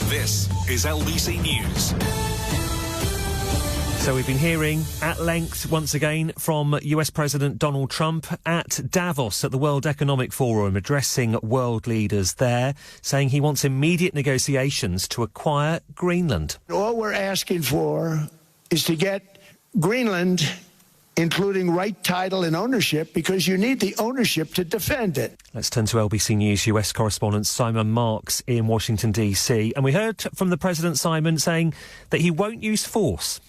This is LBC News. So we've been hearing at length once again from US President Donald Trump at Davos at the World Economic Forum, addressing world leaders there, saying he wants immediate negotiations to acquire Greenland. All we're asking for is to get Greenland, including right title and ownership, because you need the ownership to defend it. Let's turn to LBC News US correspondent Simon Marks in Washington, D.C. And we heard from the President, Simon, saying that he won't use force.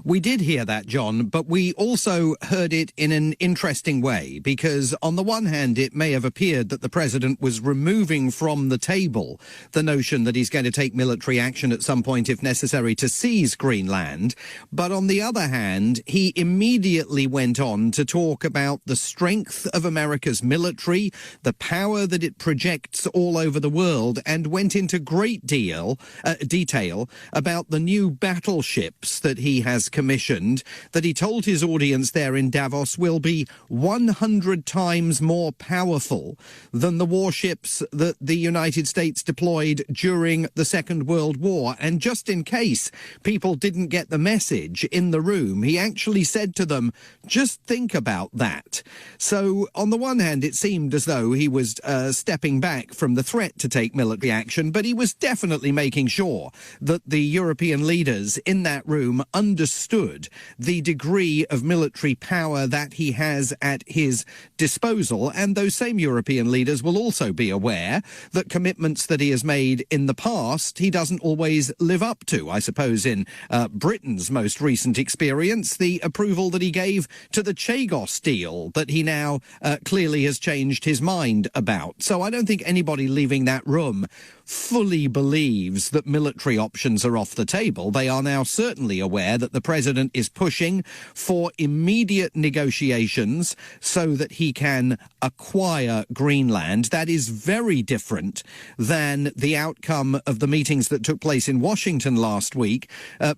We did hear that, John, but we also heard it in an interesting way, because on the one hand, it may have appeared that the president was removing from the table the notion that he's going to take military action at some point, if necessary, to seize Greenland. But on the other hand, he immediately went on to talk about the strength of America's military, the power that it projects all over the world, and went into great detail about the new battleships that he has commissioned, that he told his audience there in Davos will be 100 times more powerful than the warships that the United States deployed during the Second World War. And just in case people didn't get the message in the room, he actually said to them, just think about that. So on the one hand, it seemed as though he was stepping back from the threat to take military action, but he was definitely making sure that the European leaders in that room understood the degree of military power that he has at his disposal. And those same European leaders will also be aware that commitments that he has made in the past, he doesn't always live up to. I suppose in Britain's most recent experience, the approval that he gave to the Chagos deal that he now clearly has changed his mind about. So I don't think anybody leaving that room fully believes that military options are off the table. They are now certainly aware that the president is pushing for immediate negotiations so that he can acquire Greenland. That is very different than the outcome of the meetings that took place in Washington last week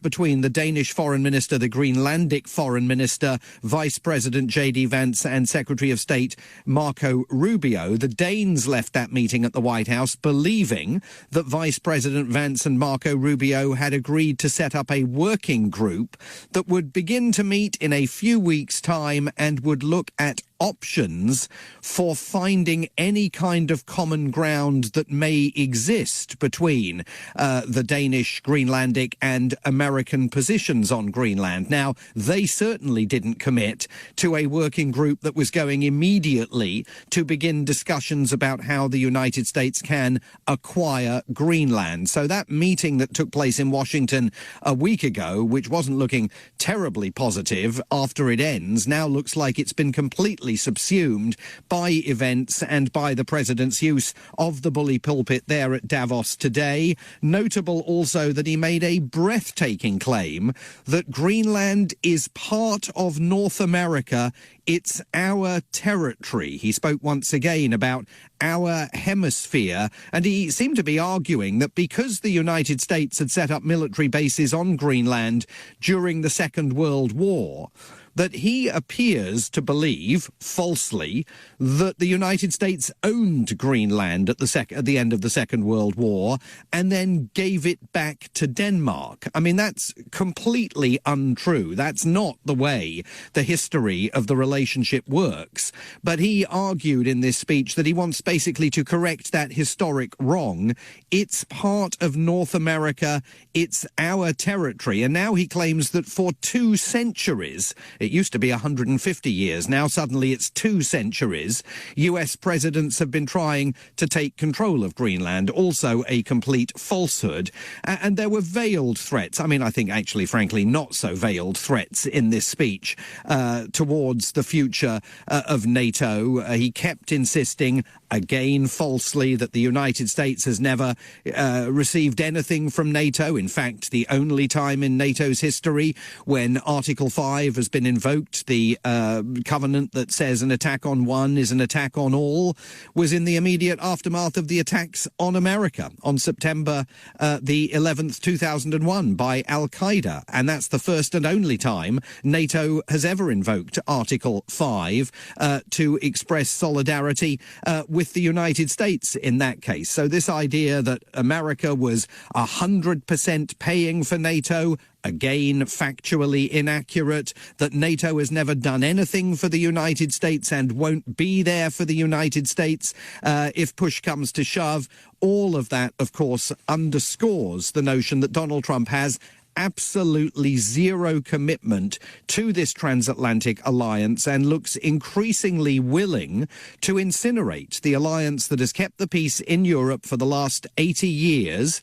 between the Danish foreign minister, the Greenlandic foreign minister, Vice President J.D. Vance and Secretary of State Marco Rubio. The Danes left that meeting at the White House believing that Vice President Vance and Marco Rubio had agreed to set up a working group that would begin to meet in a few weeks' time and would look at options for finding any kind of common ground that may exist between the Danish, Greenlandic and American positions on Greenland. Now, they certainly didn't commit to a working group that was going immediately to begin discussions about how the United States can acquire Greenland. So that meeting that took place in Washington a week ago, which wasn't looking terribly positive after it ends, now looks like it's been completely subsumed by events and by the president's use of the bully pulpit there at Davos today. Notable also that he made a breathtaking claim that Greenland is part of North America. It's our territory. He spoke once again about our hemisphere, and he seemed to be arguing that because the United States had set up military bases on Greenland during the Second World War, that he appears to believe, falsely, that the United States owned Greenland at the end of the Second World War and then gave it back to Denmark. I mean, that's completely untrue. That's not the way the history of the relationship works. But he argued in this speech that he wants basically to correct that historic wrong. It's part of North America. It's our territory. And now he claims that for 2 centuries, it used to be 150 years. Now suddenly it's 2 centuries. US presidents have been trying to take control of Greenland. Also a complete falsehood. And there were veiled threats. I mean, I think actually, frankly, not so veiled threats in this speech towards the future of NATO. He kept insisting, again falsely, that the United States has never received anything from NATO. In fact, the only time in NATO's history when Article 5 has been invoked, the covenant that says an attack on one is an attack on all, was in the immediate aftermath of the attacks on America on September the 11th, 2001 by Al-Qaeda. And that's the first and only time NATO has ever invoked Article 5 to express solidarity with with the United States in that case. So this idea that America was 100% paying for NATO, again, factually inaccurate, that NATO has never done anything for the United States and won't be there for the United States if push comes to shove. All of that, of course, underscores the notion that Donald Trump has absolutely zero commitment to this transatlantic alliance and looks increasingly willing to incinerate the alliance that has kept the peace in Europe for the last 80 years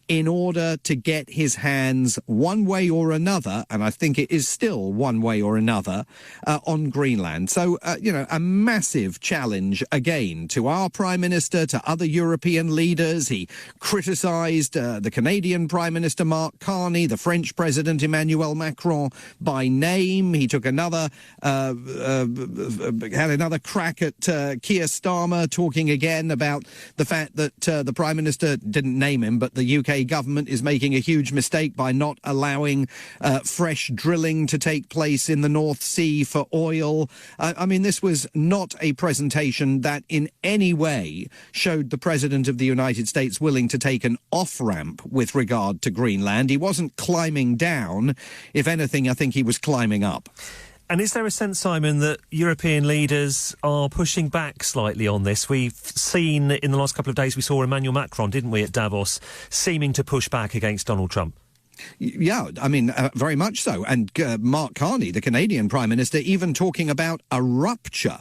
in order to get his hands one way or another, and I think it is still one way or another, on Greenland. So, a massive challenge again to our Prime Minister, to other European leaders. He criticised the Canadian Prime Minister Mark Carney, the French President Emmanuel Macron by name. He took had another crack at Keir Starmer, talking again about the fact that the Prime Minister didn't name him, but the UK government is making a huge mistake by not allowing fresh drilling to take place in the North Sea for oil. I mean, this was not a presentation that in any way showed the President of the United States willing to take an off-ramp with regard to Greenland. He wasn't climbing down. If anything, I think he was climbing up. And is there a sense, Simon, that European leaders are pushing back slightly on this? We've seen in the last couple of days, we saw Emmanuel Macron, didn't we, at Davos, seeming to push back against Donald Trump. Yeah, I mean, very much so. And Mark Carney, the Canadian Prime Minister, even talking about a rupture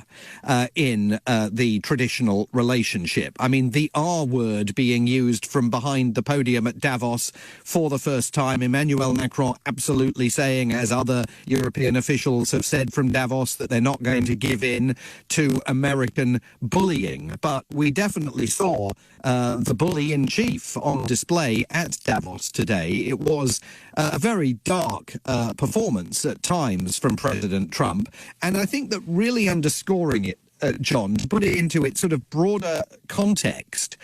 in the traditional relationship. I mean, the R word being used from behind the podium at Davos for the first time. Emmanuel Macron absolutely saying, as other European officials have said from Davos, that they're not going to give in to American bullying. But we definitely saw the bully in chief on display at Davos today. It was a very dark performance at times from President Trump. And I think that really underscoring it, John, to put it into its sort of broader context,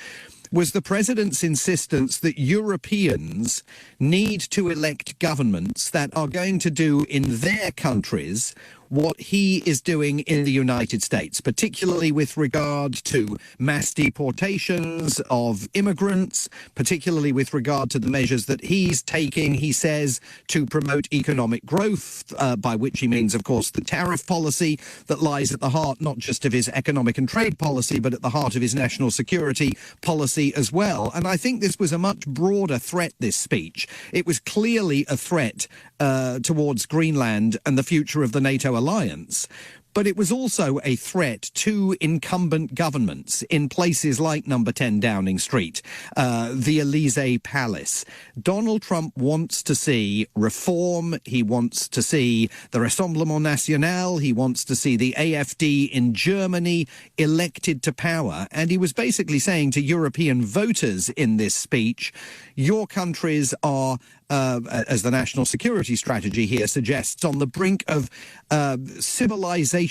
was the president's insistence that Europeans need to elect governments that are going to do in their countries what he is doing in the United States, particularly with regard to mass deportations of immigrants, particularly with regard to the measures that he's taking, he says, to promote economic growth, by which he means, of course, the tariff policy that lies at the heart not just of his economic and trade policy, but at the heart of his national security policy as well. And I think this was a much broader threat, this speech. It was clearly a threat towards Greenland and the future of the NATO alliance. But it was also a threat to incumbent governments in places like number 10 Downing Street, the Elysee Palace. Donald Trump wants to see reform. He wants to see the Rassemblement National. He wants to see the AfD in Germany elected to power. And he was basically saying to European voters in this speech, your countries are, as the national security strategy here suggests, on the brink of civilizational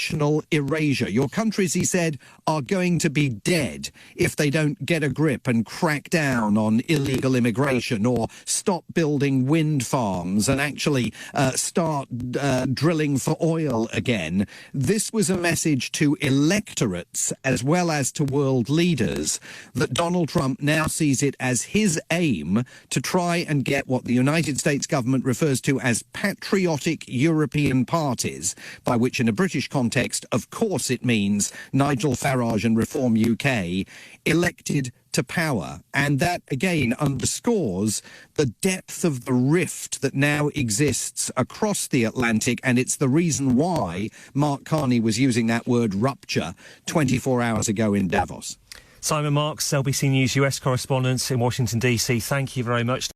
erasure. Your countries, he said, are going to be dead if they don't get a grip and crack down on illegal immigration or stop building wind farms and actually start drilling for oil again. This was a message to electorates as well as to world leaders that Donald Trump now sees it as his aim to try and get what the United States government refers to as patriotic European parties, by which in a British context, of course, it means Nigel Farage and Reform UK, elected to power. And that, again, underscores the depth of the rift that now exists across the Atlantic, and it's the reason why Mark Carney was using that word rupture 24 hours ago in Davos. Simon Marks, LBC News US correspondent in Washington, D.C., thank you very much.